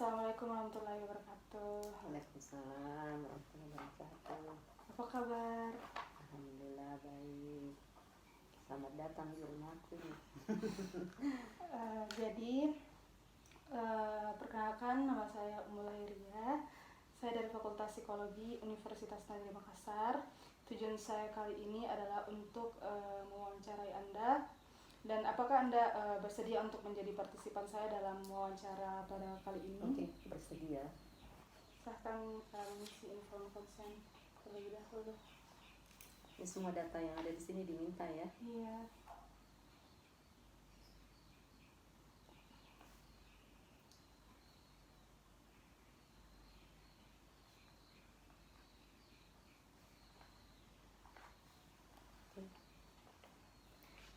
Assalamualaikum warahmatullahi wabarakatuh. Waalaikumsalam warahmatullahi wabarakatuh. Apa kabar? Alhamdulillah baik. Selamat datang di rumahku nih. Perkenalkan, nama saya Ummul Khairia. Saya dari Fakultas Psikologi Universitas Negeri Makassar. Tujuan saya kali ini adalah untuk mewawancarai Anda. Dan apakah Anda bersedia untuk menjadi partisipan saya dalam wawancara pada kali ini? Oke, bersedia. Silahkan mengisi inform konsen terlebih dahulu. Ini semua data yang ada di sini diminta ya. Iya.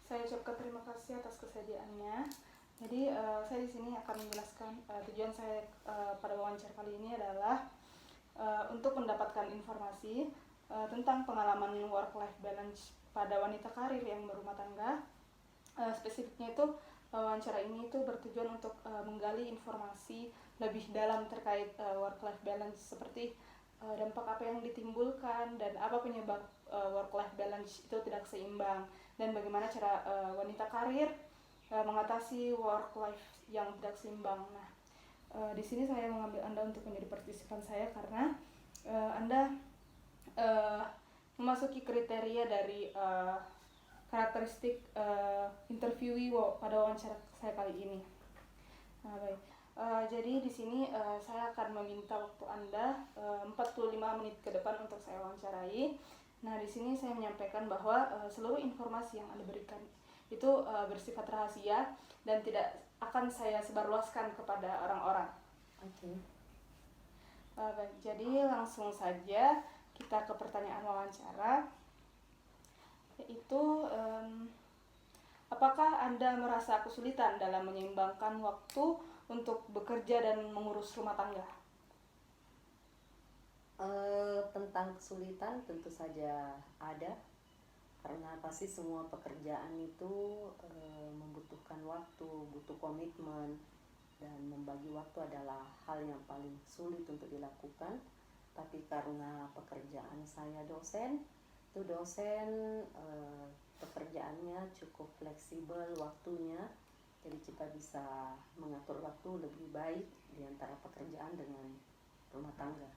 Saya ucapkan terima kasih atas kesediaannya. Jadi saya di sini akan menjelaskan tujuan saya pada wawancara kali ini adalah untuk mendapatkan informasi tentang pengalaman work-life balance pada wanita karir yang berumah tangga. Spesifiknya itu wawancara ini itu bertujuan untuk menggali informasi lebih dalam terkait work-life balance, seperti dampak apa yang ditimbulkan dan apa penyebab work-life balance itu tidak seimbang, dan bagaimana cara wanita karir mengatasi work-life yang tidak seimbang. Nah, di sini saya mengambil Anda untuk menjadi partisipan saya karena Anda memasuki kriteria dari karakteristik interviewee pada wawancara saya kali ini. Nah, baik. Jadi di sini saya akan meminta waktu Anda 45 menit ke depan untuk saya wawancarai. Nah, di sini saya menyampaikan bahwa seluruh informasi yang Anda berikan itu bersifat rahasia dan tidak akan saya sebarluaskan kepada orang-orang. Oke. Baik, jadi langsung saja kita ke pertanyaan wawancara, yaitu apakah Anda merasa kesulitan dalam menyeimbangkan waktu untuk bekerja dan mengurus rumah tangga? Tentang kesulitan tentu saja ada, karena pasti semua pekerjaan itu membutuhkan waktu, butuh komitmen, dan membagi waktu adalah hal yang paling sulit untuk dilakukan. Tapi karena pekerjaan saya dosen, pekerjaannya cukup fleksibel waktunya, jadi kita bisa mengatur waktu lebih baik di antara pekerjaan dengan rumah tangga.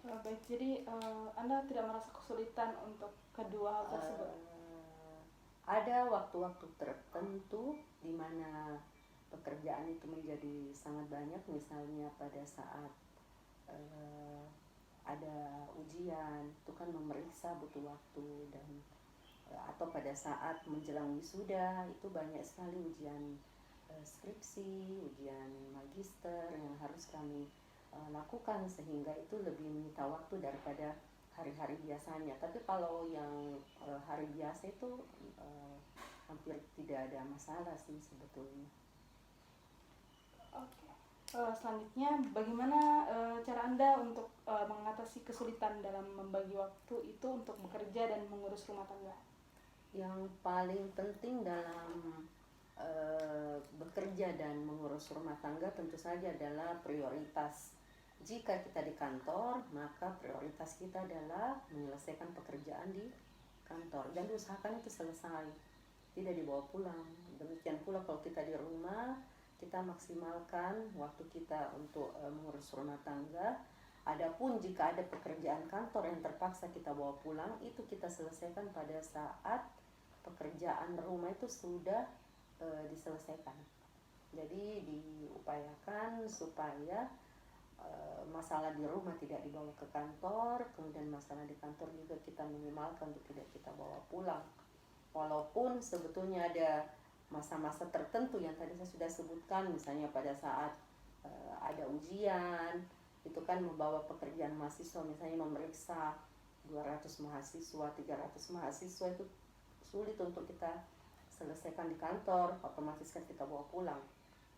Baik, jadi Anda tidak merasa kesulitan untuk kedua hal tersebut? Ada waktu-waktu tertentu di mana pekerjaan itu menjadi sangat banyak, misalnya pada saat ada ujian, itu kan memeriksa butuh waktu, dan atau pada saat menjelang wisuda itu banyak sekali ujian skripsi, ujian magister yang harus kami lakukan, sehingga itu lebih menyita waktu daripada hari-hari biasanya. Tapi kalau yang hari biasa itu hampir tidak ada masalah sih sebetulnya. Oke. Selanjutnya, bagaimana cara Anda untuk mengatasi kesulitan dalam membagi waktu itu untuk bekerja dan mengurus rumah tangga? Yang paling penting dalam bekerja dan mengurus rumah tangga tentu saja adalah prioritas. Jika kita di kantor, maka prioritas kita adalah menyelesaikan pekerjaan di kantor dan usahakan itu selesai, tidak dibawa pulang. Demikian pula kalau kita di rumah, kita maksimalkan waktu kita untuk mengurus rumah tangga. Adapun jika ada pekerjaan kantor yang terpaksa kita bawa pulang, itu kita selesaikan pada saat pekerjaan rumah itu sudah diselesaikan. Jadi diupayakan supaya masalah di rumah tidak dibawa ke kantor, kemudian masalah di kantor juga kita minimalkan untuk tidak kita bawa pulang. Walaupun sebetulnya ada masa-masa tertentu yang tadi saya sudah sebutkan, misalnya pada saat ada ujian, itu kan membawa pekerjaan mahasiswa, misalnya memeriksa 200 mahasiswa, 300 mahasiswa, itu sulit untuk kita selesaikan di kantor, otomatis kan kita bawa pulang.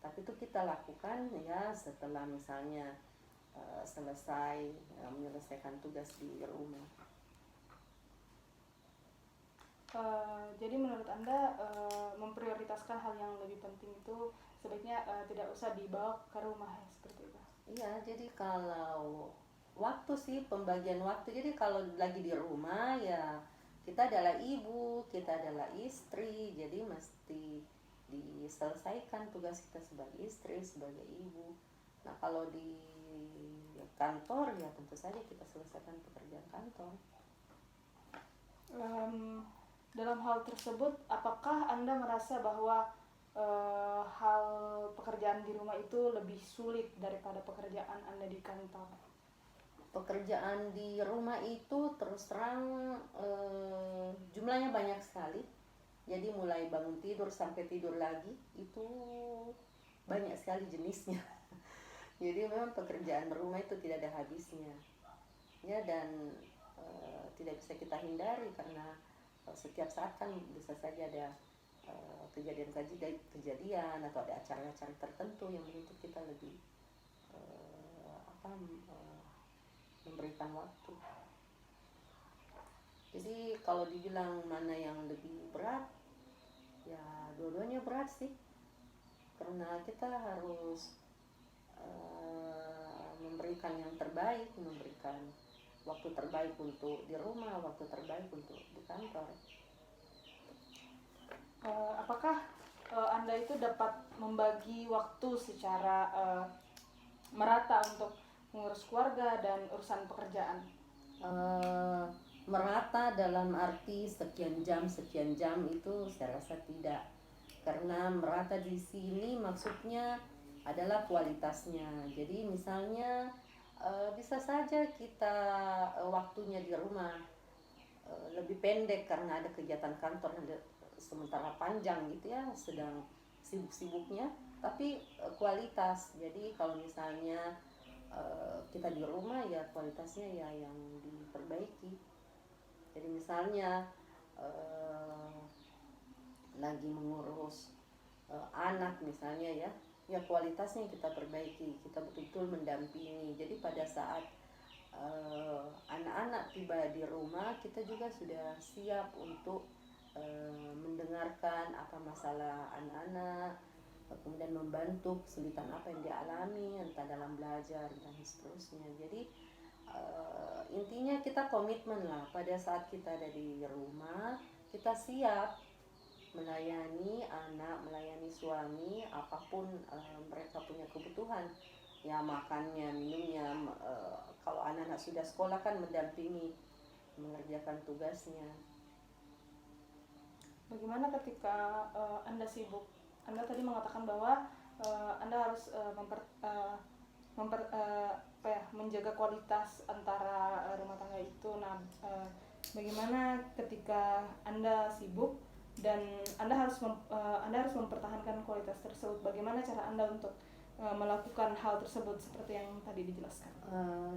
Tapi itu kita lakukan ya setelah misalnya selesai menyelesaikan tugas di rumah. Jadi menurut Anda memprioritaskan hal yang lebih penting itu sebaiknya tidak usah dibawa ke rumah ya, seperti itu. Iya, jadi kalau waktu sih, pembagian waktu. Jadi kalau lagi di rumah ya kita adalah ibu, kita adalah istri, jadi mesti diselesaikan tugas kita sebagai istri, sebagai ibu. Nah, kalau di kantor ya tentu saja kita selesaikan pekerjaan kantor. Dalam hal tersebut, apakah Anda merasa bahwa hal pekerjaan di rumah itu lebih sulit daripada pekerjaan Anda di kantor? Pekerjaan di rumah itu terus terang jumlahnya banyak sekali. Jadi mulai bangun tidur sampai tidur lagi itu banyak sekali jenisnya. Jadi memang pekerjaan rumah itu tidak ada habisnya. Ya, dan tidak bisa kita hindari karena setiap saat kan bisa saja ada kejadian atau ada acara-acara tertentu yang menuntut kita lebih memberikan waktu. Jadi kalau dibilang mana yang lebih berat, ya dua-duanya berat sih, karena kita harus memberikan yang terbaik, memberikan waktu terbaik untuk di rumah, waktu terbaik untuk di kantor. Apakah Anda itu dapat membagi waktu secara merata untuk mengurus keluarga dan urusan pekerjaan? Merata dalam arti sekian jam itu saya rasa tidak, karena merata di sini maksudnya adalah kualitasnya. Jadi misalnya bisa saja kita waktunya di rumah lebih pendek karena ada kegiatan kantor yang sementara panjang gitu ya, sedang sibuk-sibuknya, tapi kualitas. Jadi kalau misalnya kita di rumah ya kualitasnya ya yang diperbaiki. Jadi misalnya lagi mengurus anak misalnya ya kualitasnya kita perbaiki, kita betul-betul mendampingi. Jadi pada saat anak-anak tiba di rumah, kita juga sudah siap untuk mendengarkan apa masalah anak-anak, kemudian membantu kesulitan apa yang dialami, entah dalam belajar dan seterusnya. Jadi intinya kita komitmen lah, pada saat kita ada di rumah kita siap melayani anak, melayani suami, apapun mereka punya kebutuhan, ya makannya, minumnya. Kalau anak-anak sudah sekolah kan mendampingi, mengerjakan tugasnya. Bagaimana ketika Anda sibuk? Anda tadi mengatakan bahwa Anda harus menjaga kualitas antara rumah tangga itu. Nah, bagaimana ketika Anda sibuk dan Anda harus mempertahankan kualitas tersebut? Bagaimana cara Anda untuk melakukan hal tersebut seperti yang tadi dijelaskan?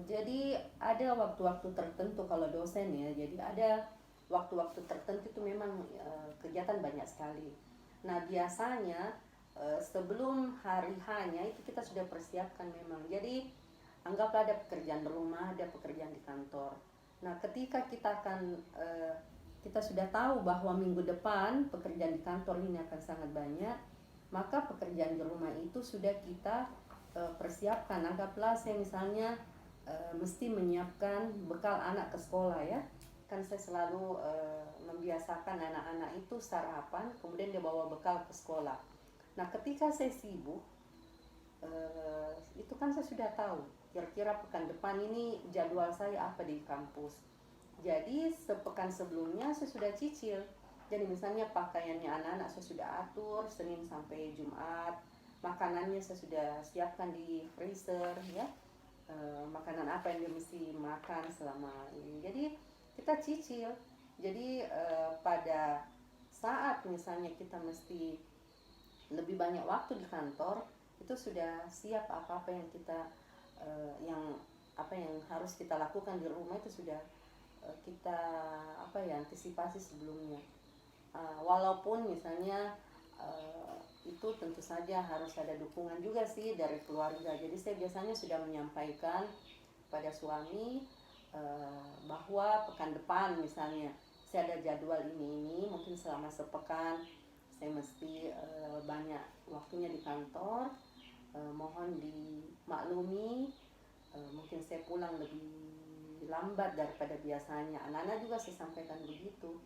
Jadi ada waktu-waktu tertentu kalau dosen ya. Jadi ada waktu-waktu tertentu itu memang kegiatan banyak sekali. Nah biasanya sebelum hari hanya itu kita sudah persiapkan memang. Jadi anggaplah ada pekerjaan rumah, ada pekerjaan di kantor. Nah ketika kita sudah tahu bahwa minggu depan pekerjaan di kantor ini akan sangat banyak, maka pekerjaan di rumah itu sudah kita persiapkan. Anggaplah saya misalnya mesti menyiapkan bekal anak ke sekolah ya. Kan saya selalu membiasakan anak-anak itu sarapan, kemudian dia bawa bekal ke sekolah. Nah ketika saya sibuk, itu kan saya sudah tahu kira-kira pekan depan ini jadwal saya apa di kampus. Jadi sepekan sebelumnya saya sudah cicil. Jadi misalnya pakaiannya anak-anak saya sudah atur Senin sampai Jumat, makanannya saya sudah siapkan di freezer ya, makanan apa yang dia mesti makan selama ini. Jadi kita cicil. Jadi pada saat misalnya kita mesti lebih banyak waktu di kantor, itu sudah siap apa-apa yang kita yang harus kita lakukan di rumah itu sudah kita antisipasi sebelumnya. Walaupun misalnya itu tentu saja harus ada dukungan juga sih dari keluarga. Jadi saya biasanya sudah menyampaikan pada suami bahwa pekan depan misalnya saya ada jadwal ini mungkin selama sepekan saya mesti banyak waktunya di kantor, mohon dimaklumi, mungkin saya pulang lebih lambat daripada biasanya. Anak-anak juga saya sampaikan begitu.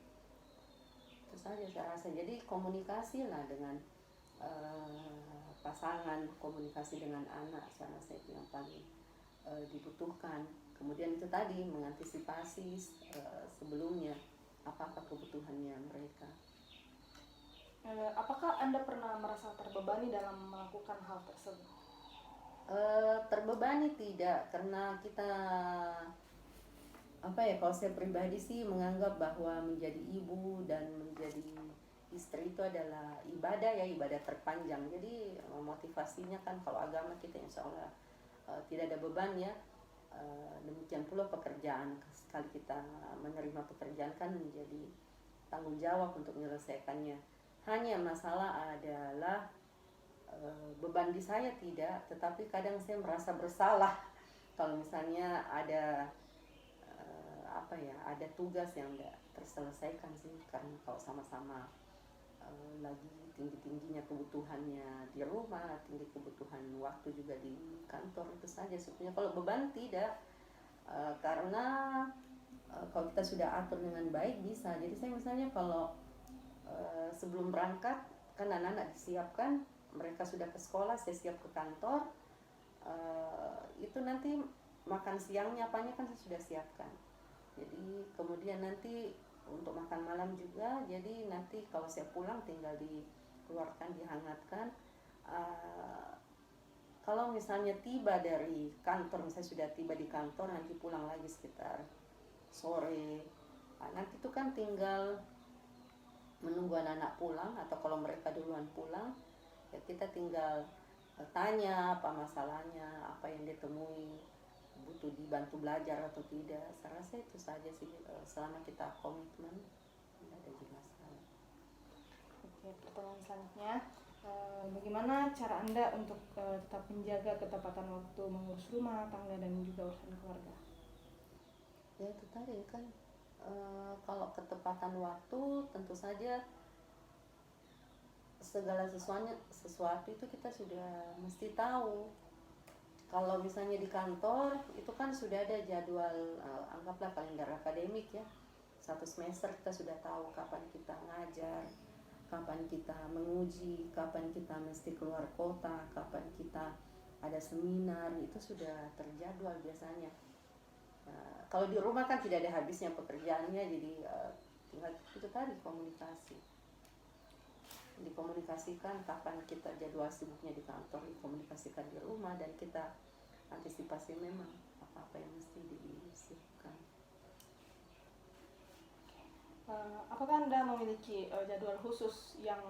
Itu saja saya rasa. Jadi komunikasi lah dengan pasangan, komunikasi dengan anak, saya rasa itu yang paling dibutuhkan. Kemudian itu tadi mengantisipasi sebelumnya apa kebutuhannya mereka. Apakah Anda pernah merasa terbebani dalam melakukan hal tersebut? Terbebani tidak, karena kita kalau saya pribadi sih menganggap bahwa menjadi ibu dan menjadi istri itu adalah ibadah ya, ibadah terpanjang. Jadi motivasinya kan kalau agama kita insya Allah tidak ada beban ya. Demikian pula pekerjaan, sekali kita menerima pekerjaan kan menjadi tanggung jawab untuk menyelesaikannya. Hanya masalah adalah beban di saya tidak, tetapi kadang saya merasa bersalah kalau misalnya ada ada tugas yang tidak terselesaikan sih, karena kalau sama-sama lagi tinggi-tingginya kebutuhannya di rumah, tinggi kebutuhan waktu juga di kantor, itu saja sebetulnya. Kalau beban tidak, karena kalau kita sudah atur dengan baik bisa. Jadi saya misalnya kalau sebelum berangkat kan anak-anak disiapkan, mereka sudah ke sekolah, saya siap ke kantor, itu nanti makan siangnya apanya kan saya sudah siapkan. Jadi kemudian nanti untuk makan malam juga, jadi nanti kalau saya pulang tinggal dikeluarkan, dihangatkan. Kalau misalnya tiba dari kantor, misalnya sudah tiba di kantor, nanti pulang lagi sekitar sore, nanti itu kan tinggal menunggu anak-anak pulang, atau kalau mereka duluan pulang ya kita tinggal tanya apa masalahnya, apa yang dia temui, butuh dibantu belajar atau tidak. Saya rasa itu saja sih, selama kita komitmen tidak ada masalah. Oke, pertanyaan selanjutnya, bagaimana cara Anda untuk tetap menjaga ketepatan waktu mengurus rumah tangga dan juga urusan keluarga? Ya itu tadi kan, kalau ketepatan waktu tentu saja segala sesuatu itu kita sudah mesti tahu. Kalau misalnya di kantor itu kan sudah ada jadwal, anggaplah kalender akademik ya. Satu semester kita sudah tahu kapan kita ngajar, kapan kita menguji, kapan kita mesti keluar kota, kapan kita ada seminar, itu sudah terjadwal biasanya. Kalau di rumah kan tidak ada habisnya pekerjaannya, jadi tinggal itu tadi komunikasi. Dikomunikasikan kapan kita jadwal sibuknya di kantor, dikomunikasikan di rumah, dan kita antisipasi memang apa-apa yang mesti disibukkan. Apakah Anda memiliki jadwal khusus yang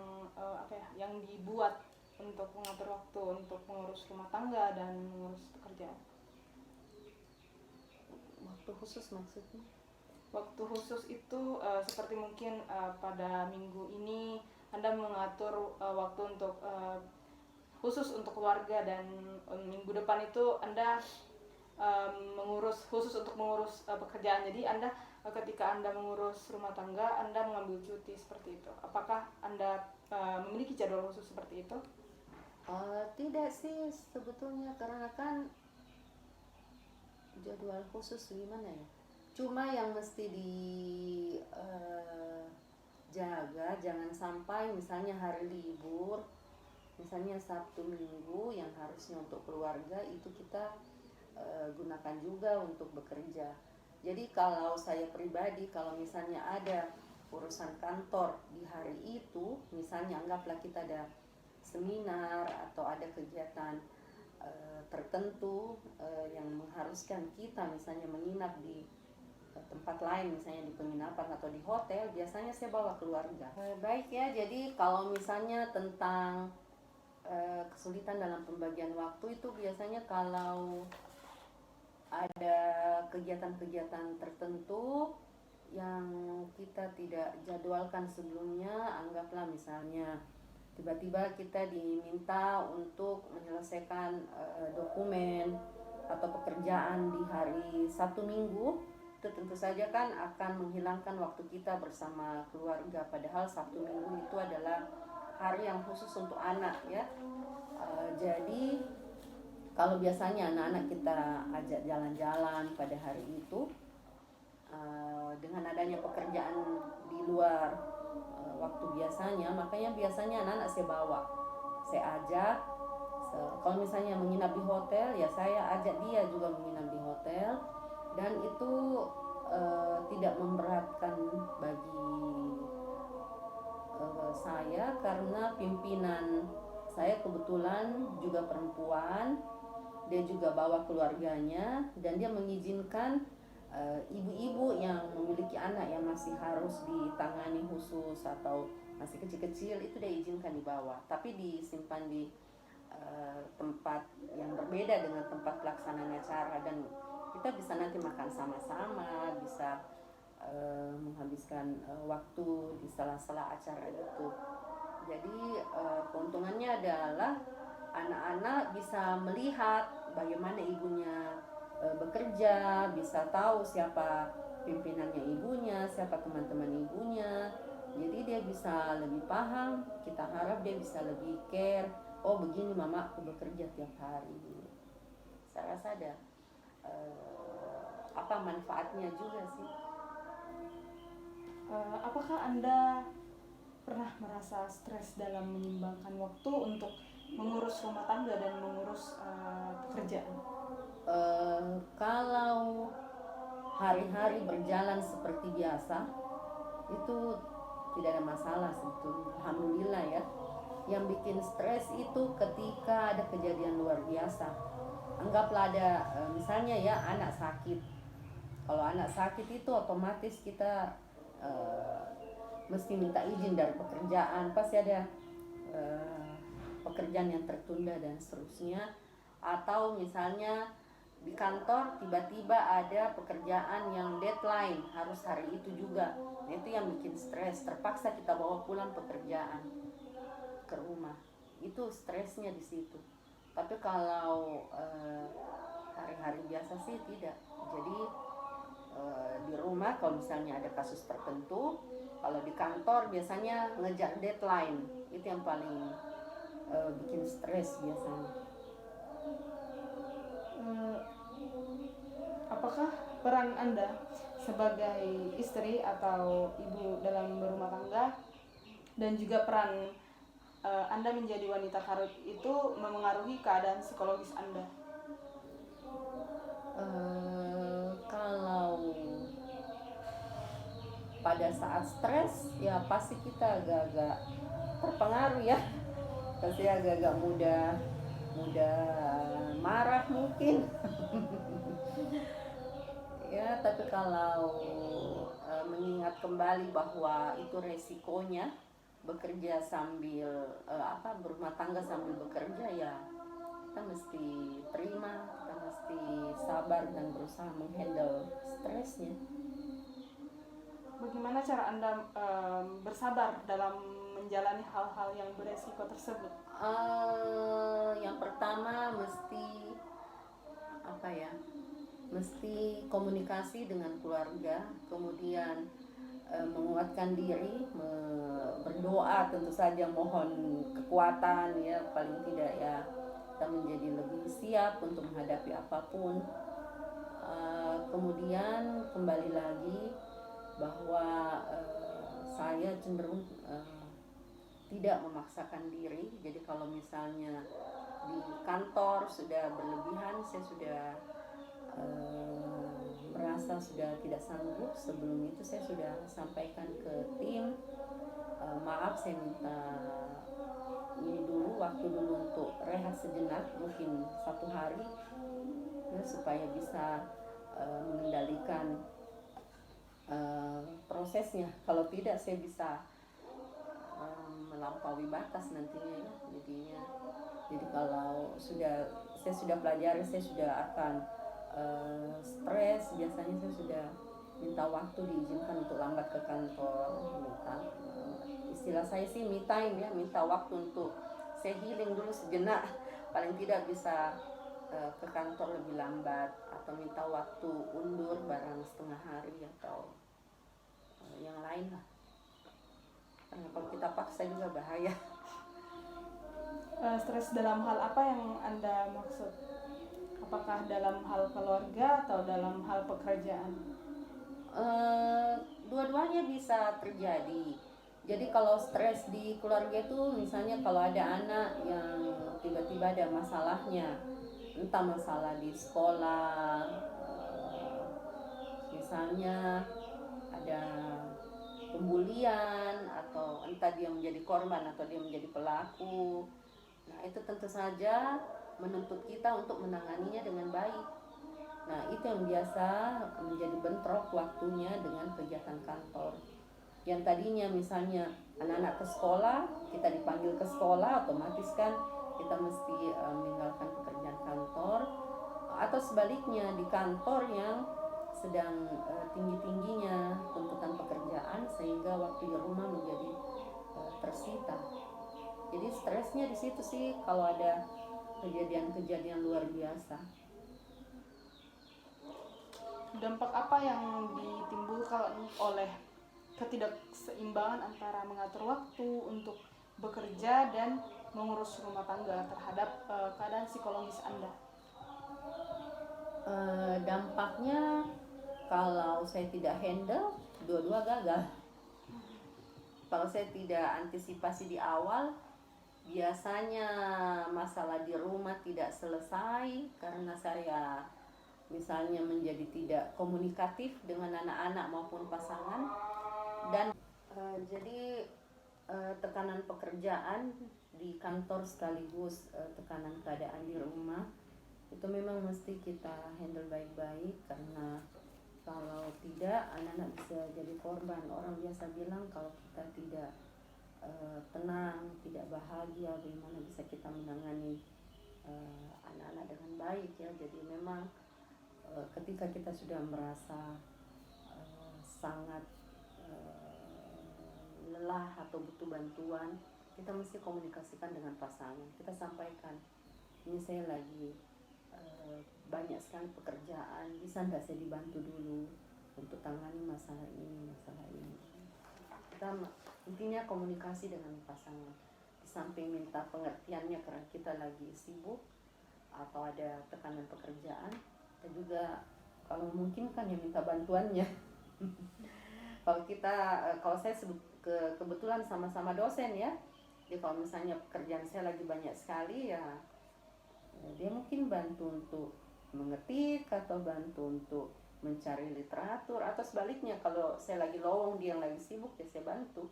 yang dibuat untuk mengatur waktu untuk mengurus rumah tangga dan mengurus pekerjaan? Waktu khusus maksudnya? Waktu khusus itu seperti mungkin pada minggu ini Anda mengatur waktu untuk khusus untuk keluarga, dan minggu depan itu Anda mengurus khusus untuk mengurus pekerjaan. Jadi Anda ketika Anda mengurus rumah tangga, Anda mengambil cuti seperti itu. Apakah Anda memiliki jadwal khusus seperti itu? Tidak sih sebetulnya, karena kan jadwal khusus gimana ya, cuma yang mesti jaga jangan sampai misalnya hari libur, misalnya Sabtu Minggu yang harusnya untuk keluarga itu kita gunakan juga untuk bekerja. Jadi kalau saya pribadi, kalau misalnya ada urusan kantor di hari itu, misalnya anggaplah kita ada seminar atau ada kegiatan tertentu yang mengharuskan kita misalnya menginap di tempat lain, misalnya di penginapan atau di hotel, biasanya saya bawa keluarga. Baik ya, jadi kalau misalnya tentang kesulitan dalam pembagian waktu itu biasanya kalau ada kegiatan-kegiatan tertentu yang kita tidak jadwalkan sebelumnya, anggaplah misalnya tiba-tiba kita diminta untuk menyelesaikan dokumen atau pekerjaan di hari Sabtu Minggu, itu tentu saja kan akan menghilangkan waktu kita bersama keluarga, padahal Sabtu Minggu itu adalah hari yang khusus untuk anak ya. Jadi kalau biasanya anak-anak kita ajak jalan-jalan pada hari itu, dengan adanya pekerjaan di luar waktu biasanya, makanya biasanya anak-anak saya bawa, saya ajak. Kalau misalnya menginap di hotel, ya saya ajak dia juga menginap di hotel, dan itu tidak memberatkan bagi saya karena pimpinan saya kebetulan juga perempuan, dia juga bawa keluarganya, dan dia mengizinkan ibu-ibu yang memiliki anak yang masih harus ditangani khusus atau masih kecil-kecil, itu dia izinkan dibawa, tapi disimpan di tempat yang berbeda dengan tempat pelaksanaan acara, dan kita bisa nanti makan sama-sama, bisa menghabiskan waktu di sela-sela acara itu. Jadi keuntungannya adalah anak-anak bisa melihat bagaimana ibunya bekerja, bisa tahu siapa pimpinannya ibunya, siapa teman-teman ibunya. Jadi dia bisa lebih paham, kita harap dia bisa lebih care. Oh begini mama aku bekerja tiap hari. Saya rasa ada manfaatnya juga sih. Apakah Anda pernah merasa stres dalam menyimbangkan waktu untuk mengurus rumah tangga dan mengurus pekerjaan? Kalau hari-hari berjalan seperti biasa, itu tidak ada masalah sebetulnya, alhamdulillah ya. Yang bikin stres itu ketika ada kejadian luar biasa. Anggaplah ada misalnya ya anak sakit. Kalau anak sakit itu otomatis kita mesti minta izin dari pekerjaan, pasti ada pekerjaan yang tertunda dan seterusnya. Atau misalnya di kantor tiba-tiba ada pekerjaan yang deadline harus hari itu juga, nah, itu yang bikin stres, terpaksa kita bawa pulang pekerjaan ke rumah, itu stresnya di situ. Tapi kalau hari-hari biasa sih tidak. Jadi di rumah kalau misalnya ada kasus tertentu, kalau di kantor biasanya ngejar deadline, itu yang paling bikin stres biasanya. Apakah peran Anda sebagai istri atau ibu dalam berumah tangga dan juga peran Anda menjadi wanita karir itu memengaruhi keadaan psikologis Anda? Kalau pada saat stres ya pasti kita agak-agak terpengaruh ya, pasti agak-agak mudah marah mungkin. Ya, tapi kalau mengingat kembali bahwa itu resikonya bekerja sambil berumah tangga sambil bekerja, ya kita mesti terima, kita mesti sabar dan berusaha menghandle stresnya. Bagaimana cara Anda bersabar dalam menjalani hal-hal yang beresiko tersebut? Yang pertama mesti komunikasi dengan keluarga, kemudian menguatkan diri, berdoa, tentu saja mohon kekuatan ya, paling tidak ya kita menjadi lebih siap untuk menghadapi apapun. Kemudian kembali lagi bahwa saya cenderung tidak memaksakan diri. Jadi kalau misalnya di kantor sudah berlebihan, saya sudah merasa sudah tidak sanggup, sebelum itu saya sudah sampaikan ke tim, maaf saya minta ini dulu, waktu dulu untuk rehat sejenak, mungkin 1 hari ya, supaya bisa mengendalikan prosesnya. Kalau tidak saya bisa melampaui batas nantinya ya, jadinya. Jadi kalau saya sudah pelajari, saya sudah akan stres, biasanya saya sudah minta waktu, diizinkan untuk lambat ke kantor, istilah saya sih me time ya, minta waktu untuk saya healing dulu sejenak, paling tidak bisa ke kantor lebih lambat, atau minta waktu undur barang setengah hari atau yang lain lah. Karena kalau kita paksa juga bahaya. Stres dalam hal apa yang Anda maksud? Apakah dalam hal keluarga atau dalam hal pekerjaan? Eh, Dua-duanya bisa terjadi. Jadi kalau stres di keluarga itu misalnya kalau ada anak yang tiba-tiba ada masalahnya, entah masalah di sekolah, misalnya ada pembulian atau entah dia menjadi korban atau dia menjadi pelaku. Nah, itu tentu saja menuntut kita untuk menanganinya dengan baik. Nah, itu yang biasa menjadi bentrok waktunya dengan kegiatan kantor. Yang tadinya misalnya anak-anak ke sekolah, kita dipanggil ke sekolah, otomatis kan kita mesti meninggalkan pekerjaan kantor. Atau sebaliknya di kantor yang sedang tinggi-tingginya tuntutan pekerjaan sehingga waktu di rumah menjadi tersita. Jadi stresnya di situ sih kalau ada kejadian-kejadian luar biasa. Dampak apa yang ditimbulkan oleh ketidakseimbangan antara mengatur waktu untuk bekerja dan mengurus rumah tangga terhadap keadaan psikologis Anda? Dampaknya kalau saya tidak handle, dua-dua gagal. Kalau saya tidak antisipasi di awal, biasanya masalah di rumah tidak selesai karena saya misalnya menjadi tidak komunikatif dengan anak-anak maupun pasangan. Dan jadi tekanan pekerjaan di kantor sekaligus tekanan keadaan di rumah itu memang mesti kita handle baik-baik, karena kalau tidak anak-anak bisa jadi korban. Orang biasa bilang kalau kita tidak tenang, tidak bahagia, bagaimana bisa kita menangani anak-anak dengan baik ya. Jadi memang ketika kita sudah merasa sangat lelah atau butuh bantuan, kita mesti komunikasikan dengan pasangan. Kita sampaikan, ini saya lagi banyak sekali pekerjaan, bisa nggak saya dibantu dulu untuk tangani masalah ini. Kita intinya komunikasi dengan pasangan. Di samping minta pengertiannya karena kita lagi sibuk atau ada tekanan pekerjaan, kita juga kalau mungkin kan yang minta bantuannya. Kalau saya kebetulan sama-sama dosen ya, jadi kalau misalnya pekerjaan saya lagi banyak sekali ya, dia mungkin bantu untuk mengetik atau bantu untuk mencari literatur, atau sebaliknya kalau saya lagi lowong dia yang lagi sibuk ya saya bantu.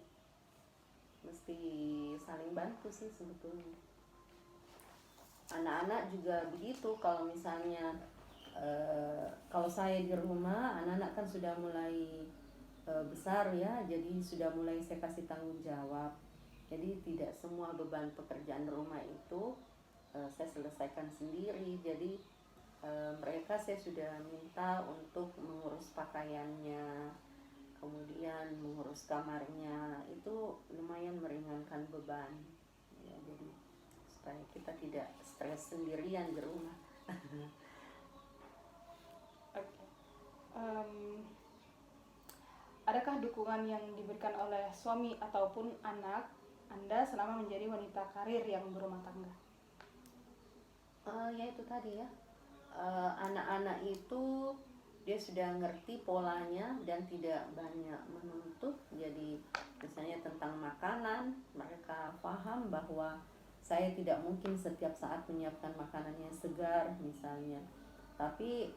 Mesti saling bantu sih sebetulnya. Anak-anak juga begitu. Kalau misalnya kalau saya di rumah, anak-anak kan sudah mulai besar ya, jadi sudah mulai saya kasih tanggung jawab. Jadi tidak semua beban pekerjaan rumah itu saya selesaikan sendiri. Jadi mereka saya sudah minta untuk mengurus pakaiannya, kemudian mengurus kamarnya. Itu lumayan meringankan beban ya, jadi supaya kita tidak stres sendirian di rumah. Adakah dukungan yang diberikan oleh suami ataupun anak Anda selama menjadi wanita karir yang berumah tangga? Ya itu tadi ya, anak-anak itu dia sudah ngerti polanya dan tidak banyak menuntut. Jadi misalnya tentang makanan, mereka paham bahwa saya tidak mungkin setiap saat menyiapkan makanan yang segar misalnya, tapi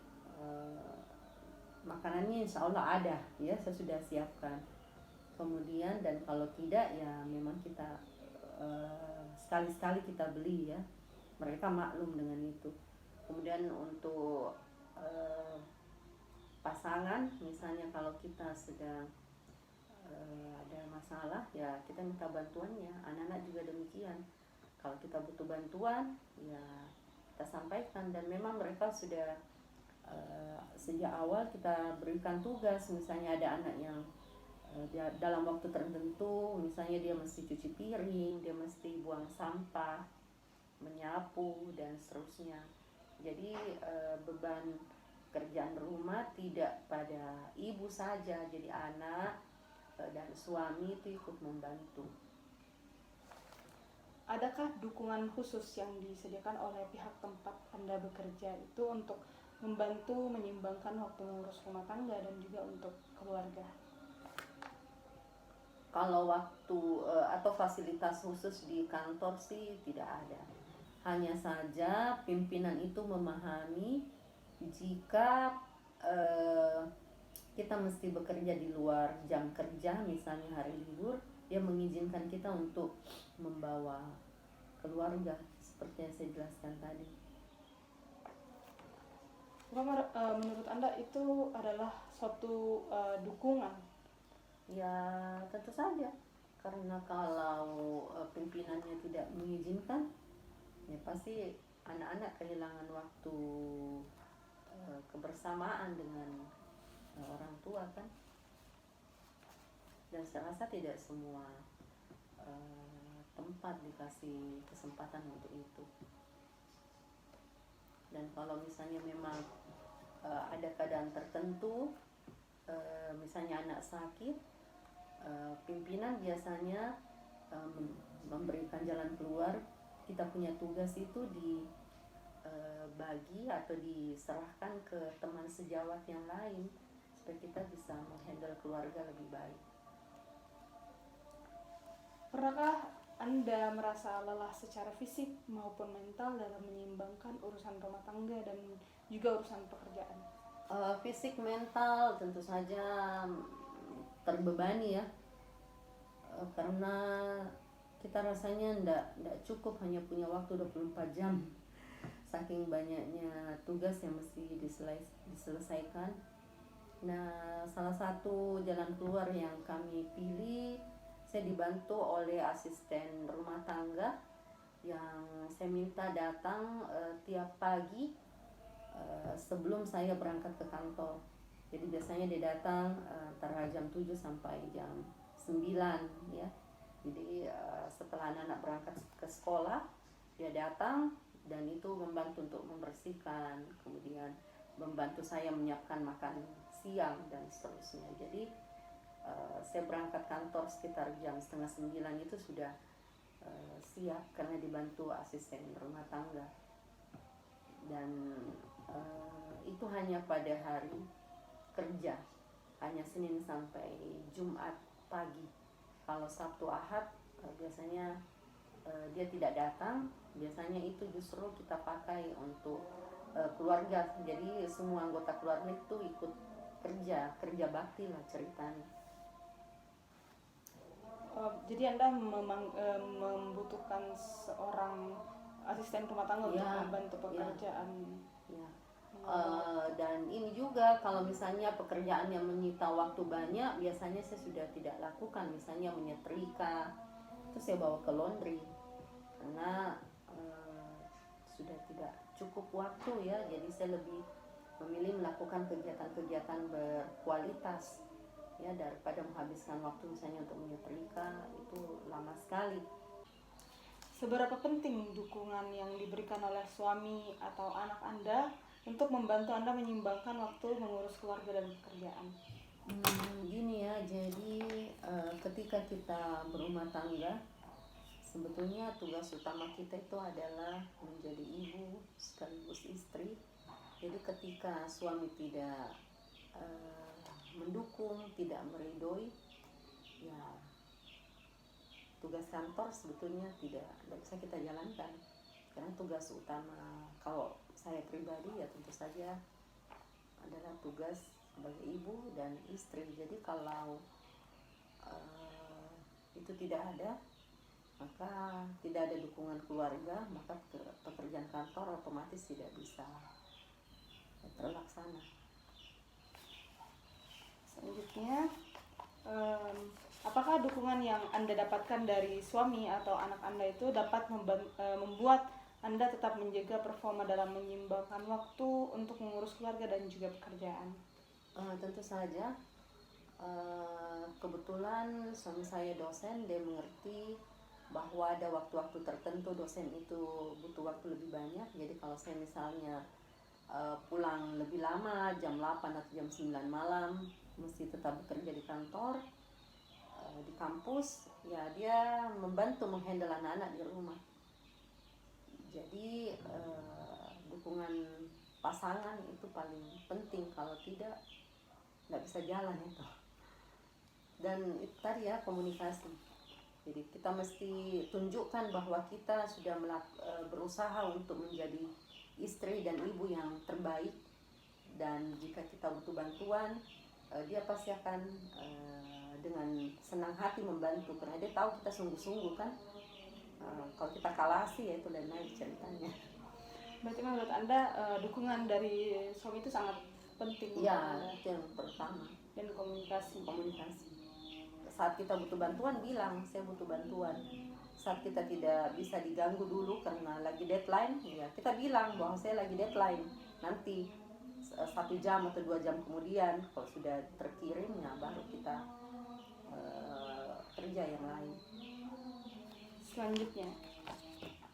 makanannya insya Allah ada ya, saya sudah siapkan. Kemudian dan kalau tidak ya memang kita sekali-sekali kita beli ya, mereka maklum dengan itu. Kemudian untuk pasangan misalnya kalau kita sedang ada masalah ya kita minta bantuannya. Anak-anak juga demikian, kalau kita butuh bantuan ya kita sampaikan. Dan memang mereka sudah sejak awal kita berikan tugas, misalnya ada anak yang dalam waktu tertentu misalnya dia mesti cuci piring, dia mesti buang sampah, menyapu dan seterusnya. Jadi beban kerjaan rumah tidak pada ibu saja, jadi anak dan suami itu ikut membantu. adakah dukungan khusus yang disediakan oleh pihak tempat Anda bekerja itu untuk membantu menyimbangkan waktu mengurus rumah tangga dan juga untuk keluarga? Kalau waktu atau fasilitas khusus di kantor sih tidak ada. Hanya saja pimpinan itu memahami jika kita mesti bekerja di luar jam kerja, misalnya hari libur, dia mengizinkan kita untuk membawa keluarga seperti yang saya jelaskan tadi. Menurut Anda itu adalah suatu dukungan? Ya tentu saja, karena kalau pimpinannya tidak mengizinkan, ya pasti anak-anak kehilangan waktu kebersamaan dengan orang tua kan. Dan saya rasa tidak semua tempat dikasih kesempatan untuk itu. Dan kalau misalnya memang ada keadaan tertentu, misalnya anak sakit, pimpinan biasanya memberikan jalan keluar. Kita punya tugas itu dibagi atau diserahkan ke teman sejawat yang lain supaya kita bisa menghandle keluarga lebih baik. Pernahkah Anda merasa lelah secara fisik maupun mental dalam menyeimbangkan urusan rumah tangga dan juga urusan pekerjaan? Fisik, mental tentu saja terbebani ya, karena kita rasanya ndak cukup hanya punya waktu 24 jam saking banyaknya tugas yang mesti diselesaikan. Nah, salah satu jalan keluar yang kami pilih, saya dibantu oleh asisten rumah tangga yang saya minta datang tiap pagi sebelum saya berangkat ke kantor. Jadi biasanya dia datang antara jam 7 sampai jam 9 ya. Jadi setelah anak-anak berangkat ke sekolah, dia datang dan itu membantu untuk membersihkan, kemudian membantu saya menyiapkan makan siang dan seterusnya. Jadi saya berangkat kantor sekitar jam 8:30 itu sudah siap karena dibantu asisten rumah tangga. Dan itu hanya pada hari kerja, hanya Senin sampai Jumat pagi. Kalau Sabtu Ahad biasanya dia tidak datang. Biasanya itu justru kita pakai untuk keluarga. Jadi semua anggota keluarga itu ikut kerja bakti lah ceritanya. Jadi Anda membutuhkan seorang asisten rumah tangga untuk membantu pekerjaan. Ya. Dan ini juga kalau misalnya pekerjaan yang menyita waktu banyak, biasanya saya sudah tidak lakukan. Misalnya menyetrika, itu saya bawa ke laundry karena sudah tidak cukup waktu ya. Jadi saya lebih memilih melakukan kegiatan-kegiatan berkualitas ya, daripada menghabiskan waktu misalnya untuk menyetrika, itu lama sekali. Seberapa penting dukungan yang diberikan oleh suami atau anak Anda untuk membantu Anda menyimbangkan waktu mengurus keluarga dan pekerjaan? Gini ya, jadi ketika kita berumah tangga, sebetulnya tugas utama kita itu adalah menjadi ibu sekaligus istri. Jadi ketika suami tidak mendukung, tidak meridoi, ya tugas kantor sebetulnya tidak bisa kita jalankan. Karena tugas utama kalau saya pribadi ya tentu saja adalah tugas sebagai ibu dan istri. Jadi kalau itu tidak ada, maka tidak ada dukungan keluarga, maka pekerjaan kantor otomatis tidak bisa terlaksana. Selanjutnya, apakah dukungan yang Anda dapatkan dari suami atau anak Anda itu dapat membuat Anda tetap menjaga performa dalam menyeimbangkan waktu untuk mengurus keluarga dan juga pekerjaan? Tentu saja. Kebetulan suami saya dosen, dia mengerti bahwa ada waktu-waktu tertentu dosen itu butuh waktu lebih banyak. Jadi kalau saya misalnya pulang lebih lama, jam 8 atau jam 9 malam, mesti tetap bekerja di kantor, di kampus, ya dia membantu menghandle anak-anak di rumah. Jadi dukungan pasangan itu paling penting, kalau tidak nggak bisa jalan itu. Dan itu tadi ya, komunikasi. Jadi kita mesti tunjukkan bahwa kita sudah berusaha untuk menjadi istri dan ibu yang terbaik, dan jika kita butuh bantuan, dia pasti akan dengan senang hati membantu, karena dia tahu kita sungguh-sungguh kan. Kalau kita kalah sih ya itu lain lain ceritanya. Berarti menurut Anda dukungan dari suami itu sangat penting? Ya, itu yang pertama. Dan komunikasi. Saat kita butuh bantuan, bilang saya butuh bantuan. Saat kita tidak bisa diganggu dulu karena lagi deadline, ya kita bilang bahwa saya lagi deadline. Nanti 1 jam atau 2 jam kemudian, kalau sudah terkirim, ya baru kita kerja yang lain. Selanjutnya,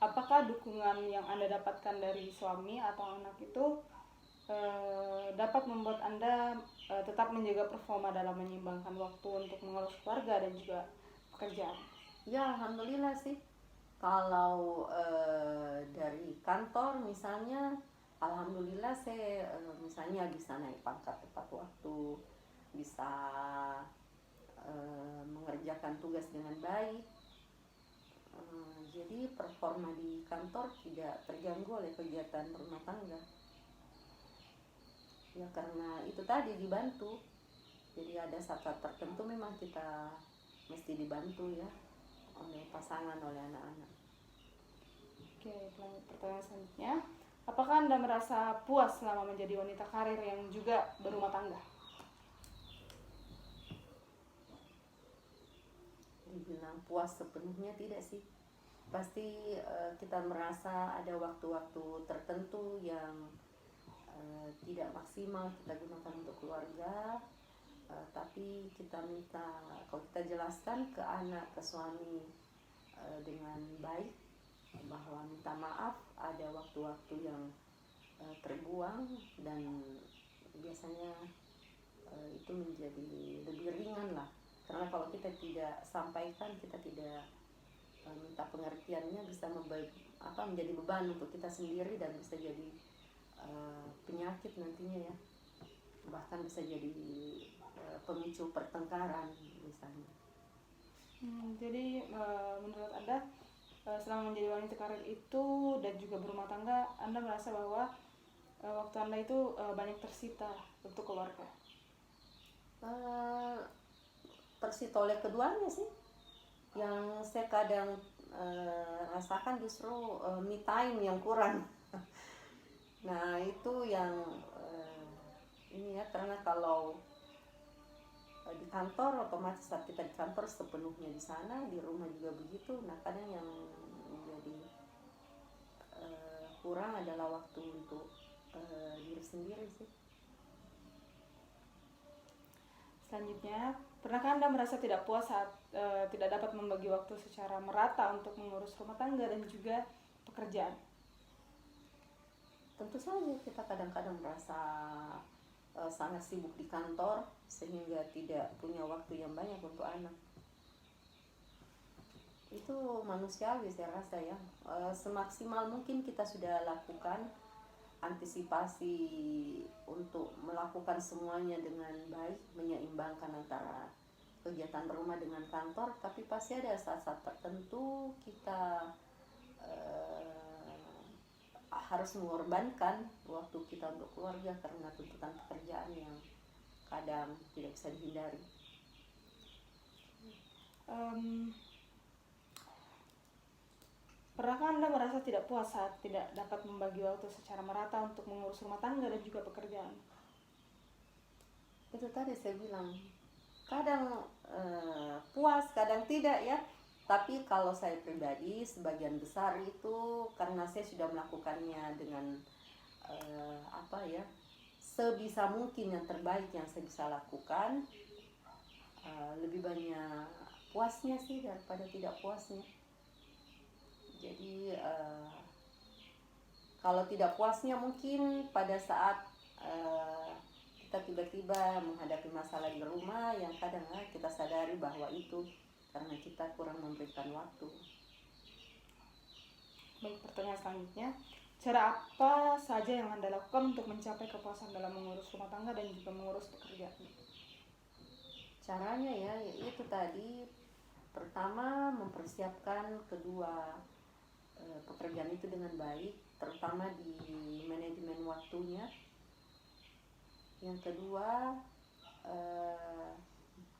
apakah dukungan yang Anda dapatkan dari suami atau anak itu dapat membuat Anda tetap menjaga performa dalam menyeimbangkan waktu untuk mengurus keluarga dan juga pekerjaan? Ya, alhamdulillah sih. Kalau dari kantor misalnya, alhamdulillah saya misalnya bisa naik pangkat tepat waktu, bisa mengerjakan tugas dengan baik. Jadi performa di kantor tidak terganggu oleh kegiatan rumah tangga. Ya karena itu tadi dibantu. Jadi ada saat-saat tertentu memang kita mesti dibantu ya, oleh pasangan, oleh anak-anak. Oke, pertanyaan selanjutnya, apakah Anda merasa puas selama menjadi wanita karir yang juga berumah tangga? Dibilang puas sepenuhnya tidak sih. Pasti kita merasa ada waktu-waktu tertentu yang tidak maksimal kita gunakan untuk keluarga, tapi kita minta, kalau kita jelaskan ke anak, ke suami dengan baik, bahwa minta maaf ada waktu-waktu yang terbuang, dan biasanya itu menjadi lebih ringan lah. Karena kalau kita tidak sampaikan, kita tidak minta pengertiannya, bisa menjadi beban untuk kita sendiri dan bisa jadi penyakit nantinya ya, bahkan bisa jadi pemicu pertengkaran misalnya. Jadi menurut Anda selama menjadi wanita karir itu dan juga berumah tangga, Anda merasa bahwa waktu Anda itu banyak tersita untuk keluarga? Tersita oleh keduanya sih. Yang saya kadang rasakan justru me time yang kurang. Nah itu yang ini ya, karena kalau di kantor otomatis saat kita di kantor sepenuhnya di sana, di rumah juga begitu. Nah kadang yang menjadi kurang adalah waktu untuk diri sendiri sih. Selanjutnya, pernahkah Anda merasa tidak puas saat tidak dapat membagi waktu secara merata untuk mengurus rumah tangga dan juga pekerjaan? Tentu saja kita kadang-kadang merasa sangat sibuk di kantor sehingga tidak punya waktu yang banyak untuk anak. Itu manusiawi saya rasa ya. Semaksimal mungkin kita sudah lakukan antisipasi untuk melakukan semuanya dengan baik, menyeimbangkan antara kegiatan rumah dengan kantor, tapi pasti ada saat-saat tertentu kita harus mengorbankan waktu kita untuk keluarga karena tuntutan pekerjaan yang kadang tidak bisa dihindari. Pernahkah Anda merasa tidak puas saat tidak dapat membagi waktu secara merata untuk mengurus rumah tangga dan juga pekerjaan? Itu tadi saya bilang, kadang puas, kadang tidak ya. Tapi kalau saya pribadi, sebagian besar itu karena saya sudah melakukannya dengan sebisa mungkin yang terbaik yang saya bisa lakukan. Lebih banyak puasnya sih daripada tidak puasnya. Jadi kalau tidak puasnya mungkin pada saat kita kita tiba-tiba menghadapi masalah di rumah yang kadang kita sadari bahwa itu karena kita kurang memberikan waktu. Baik, pertanyaan selanjutnya. Cara apa saja yang Anda lakukan untuk mencapai kepuasan dalam mengurus rumah tangga dan juga mengurus pekerjaan? Caranya ya itu tadi, pertama mempersiapkan kedua pekerjaan itu dengan baik, terutama di manajemen waktunya. Yang kedua,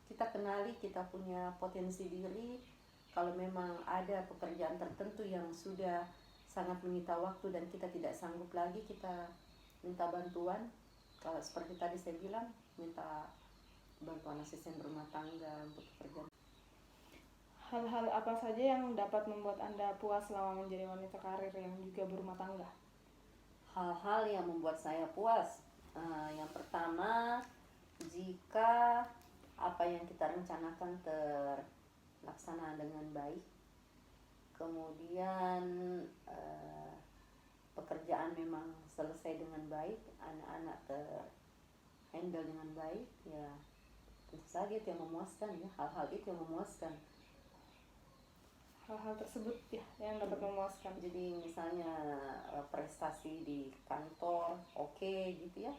kita kenali kita punya potensi diri. Kalau memang ada pekerjaan tertentu yang sudah sangat menyita waktu dan kita tidak sanggup lagi, kita minta bantuan. Kalau seperti tadi saya bilang, minta bantuan asisten rumah tangga untuk pekerjaan. Hal-hal apa saja yang dapat membuat Anda puas selama menjadi wanita karir yang juga berumah tangga? Hal-hal yang membuat saya puas, yang pertama, jika apa yang kita rencanakan terlaksana dengan baik, kemudian pekerjaan memang selesai dengan baik, anak-anak terhandle dengan baik, ya tentu saja itu yang memuaskan ya, hal-hal itu yang memuaskan. Hal-hal tersebut ya yang dapat memuaskan. Jadi misalnya prestasi di kantor oke gitu ya,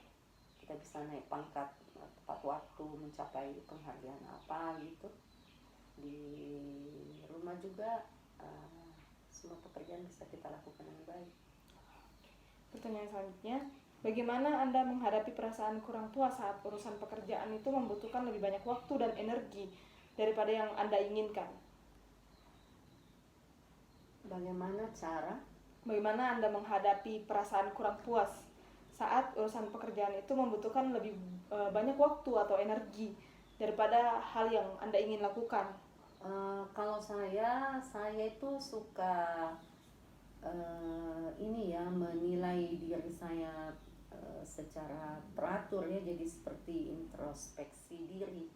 kita bisa naik pangkat tepat waktu, mencapai penghargaan apa gitu. Di rumah juga semua pekerjaan bisa kita lakukan dengan baik. Pertanyaan selanjutnya, bagaimana Anda menghadapi perasaan kurang puas saat urusan pekerjaan itu membutuhkan lebih banyak waktu dan energi daripada yang Anda inginkan? Bagaimana Anda menghadapi perasaan kurang puas saat urusan pekerjaan itu membutuhkan lebih banyak waktu atau energi daripada hal yang Anda ingin lakukan? Kalau saya itu suka menilai diri saya secara teratur ya, jadi seperti introspeksi diri.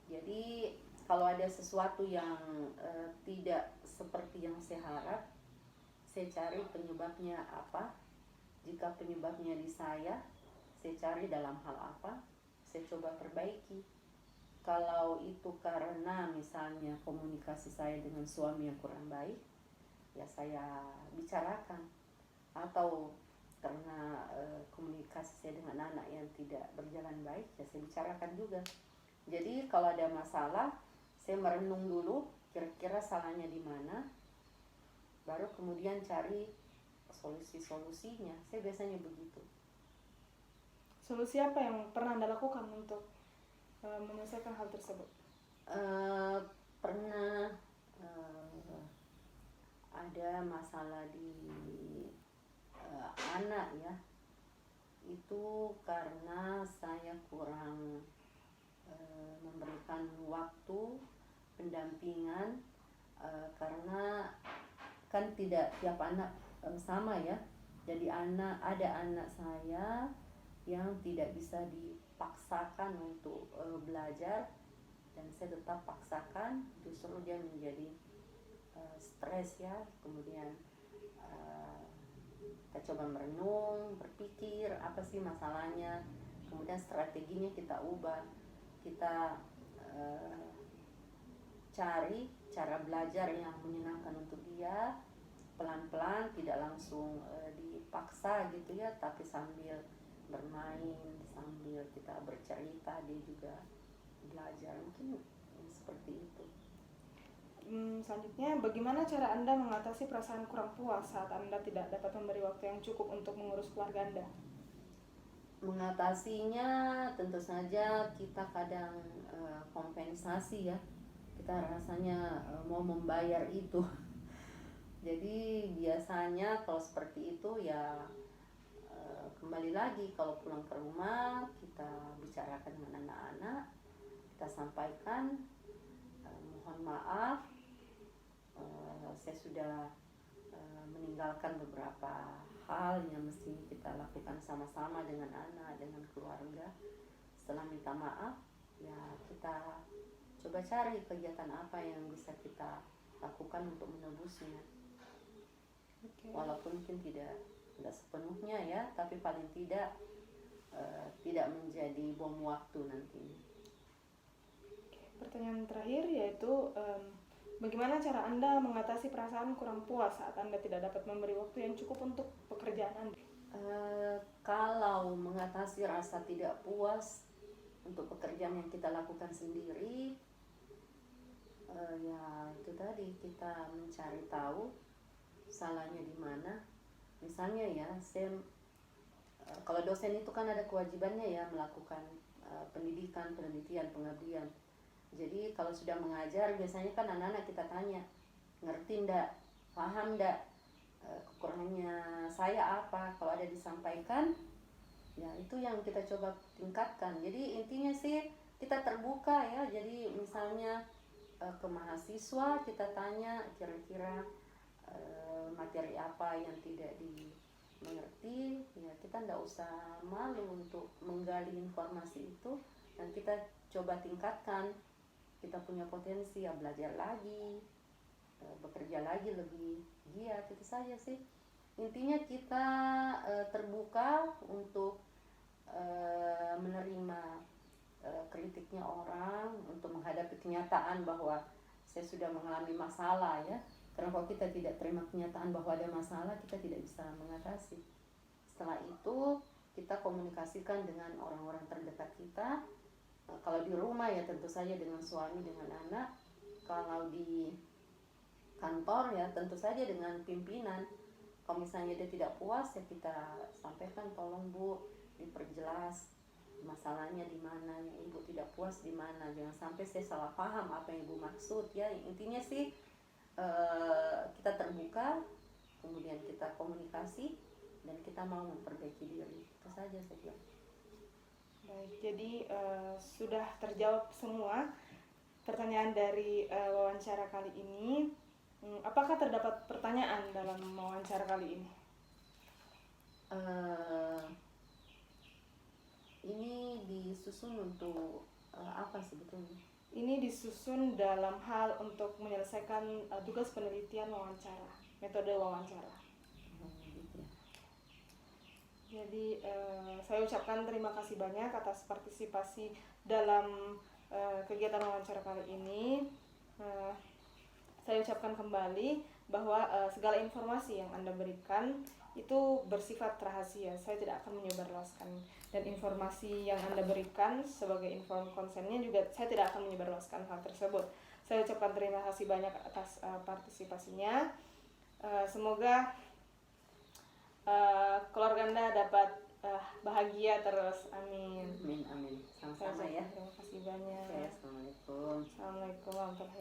Jadi kalau ada sesuatu yang tidak seperti yang saya harap, saya cari penyebabnya apa. Jika penyebabnya di saya cari dalam hal apa, saya coba perbaiki. Kalau itu karena misalnya komunikasi saya dengan suami yang kurang baik, ya saya bicarakan. Atau karena komunikasi saya dengan anak yang tidak berjalan baik, ya saya bicarakan juga. Jadi kalau ada masalah, saya merenung dulu kira-kira salahnya di mana, baru kemudian cari solusi-solusinya. Saya biasanya begitu. Solusi apa yang pernah Anda lakukan untuk menyelesaikan hal tersebut? Pernah ada masalah di anak ya, itu karena saya kurang memberikan waktu pendampingan, karena kan tidak tiap anak sama ya. Jadi ada anak saya yang tidak bisa dipaksakan untuk belajar, dan saya tetap paksakan, justru dia menjadi stres ya. Kemudian kita coba merenung, berpikir apa sih masalahnya, kemudian strateginya kita ubah. Kita cari cara belajar yang menyenangkan untuk dia, pelan-pelan, tidak langsung dipaksa gitu ya, tapi sambil bermain, sambil kita bercerita, dia juga belajar. Mungkin seperti itu. Selanjutnya, bagaimana cara Anda mengatasi perasaan kurang puas saat Anda tidak dapat memberi waktu yang cukup untuk mengurus keluarga Anda? Mengatasinya tentu saja kita kadang kompensasi ya. Kita rasanya mau membayar itu. Jadi biasanya kalau seperti itu ya kembali lagi, kalau pulang ke rumah kita bicarakan dengan anak-anak, kita sampaikan mohon maaf, saya sudah meninggalkan beberapa hal yang mesti kita lakukan sama-sama dengan anak, dengan keluarga. Setelah minta maaf, ya kita coba cari kegiatan apa yang bisa kita lakukan untuk menebusnya. Okay. Walaupun mungkin tidak sepenuhnya ya, tapi paling tidak tidak menjadi bom waktu nantinya. Pertanyaan terakhir yaitu bagaimana cara Anda mengatasi perasaan kurang puas saat Anda tidak dapat memberi waktu yang cukup untuk pekerjaan Anda? Kalau mengatasi rasa tidak puas untuk pekerjaan yang kita lakukan sendiri, ya itu tadi, kita mencari tahu salahnya di mana. Misalnya ya, kalau dosen itu kan ada kewajibannya ya melakukan pendidikan, penelitian, pengabdian. Jadi kalau sudah mengajar, biasanya kan anak-anak kita tanya, ngerti ndak, paham ndak, kekurangannya saya apa. Kalau ada disampaikan, ya itu yang kita coba tingkatkan. Jadi intinya sih kita terbuka ya. Jadi misalnya ke mahasiswa kita tanya kira-kira materi apa yang tidak dimengerti, ya kita ndak usah malu untuk menggali informasi itu, dan kita coba tingkatkan. Kita punya potensi ya, belajar lagi, bekerja lagi lebih giat. Itu saja sih intinya, kita terbuka untuk menerima kritiknya orang, untuk menghadapi kenyataan bahwa saya sudah mengalami masalah ya. Karena kalau kita tidak terima kenyataan bahwa ada masalah, kita tidak bisa mengatasi. Setelah itu kita komunikasikan dengan orang-orang terdekat kita. Kalau di rumah ya tentu saja dengan suami, dengan anak. Kalau di kantor ya tentu saja dengan pimpinan. Kalau misalnya dia tidak puas, ya kita sampaikan, tolong Bu, diperjelas masalahnya di mana, yang Ibu tidak puas di mana. Jangan sampai saya salah paham apa yang Ibu maksud ya. Intinya sih kita terbuka, kemudian kita komunikasi, dan kita mau memperbaiki diri. Itu saja saya kira. Baik, jadi sudah terjawab semua pertanyaan dari wawancara kali ini. Apakah terdapat pertanyaan dalam wawancara kali ini? Ini disusun untuk apa sebetulnya? Ini disusun dalam hal untuk menyelesaikan tugas penelitian wawancara, metode wawancara. Gitu ya. Jadi saya ucapkan terima kasih banyak atas partisipasi dalam kegiatan wawancara kali ini. Saya ucapkan kembali bahwa segala informasi yang Anda berikan itu bersifat rahasia. Saya tidak akan menyebarluaskan, dan informasi yang Anda berikan sebagai inform konsennya juga saya tidak akan menyebarluaskan hal tersebut. Saya ucapkan terima kasih banyak atas partisipasinya. Semoga keluarga Anda dapat bahagia terus. Amin. Amin, amin. Sama-sama ya. Terima kasih banyak. Oke, assalamualaikum. Assalamualaikum warahmatullahi wabarakatuh.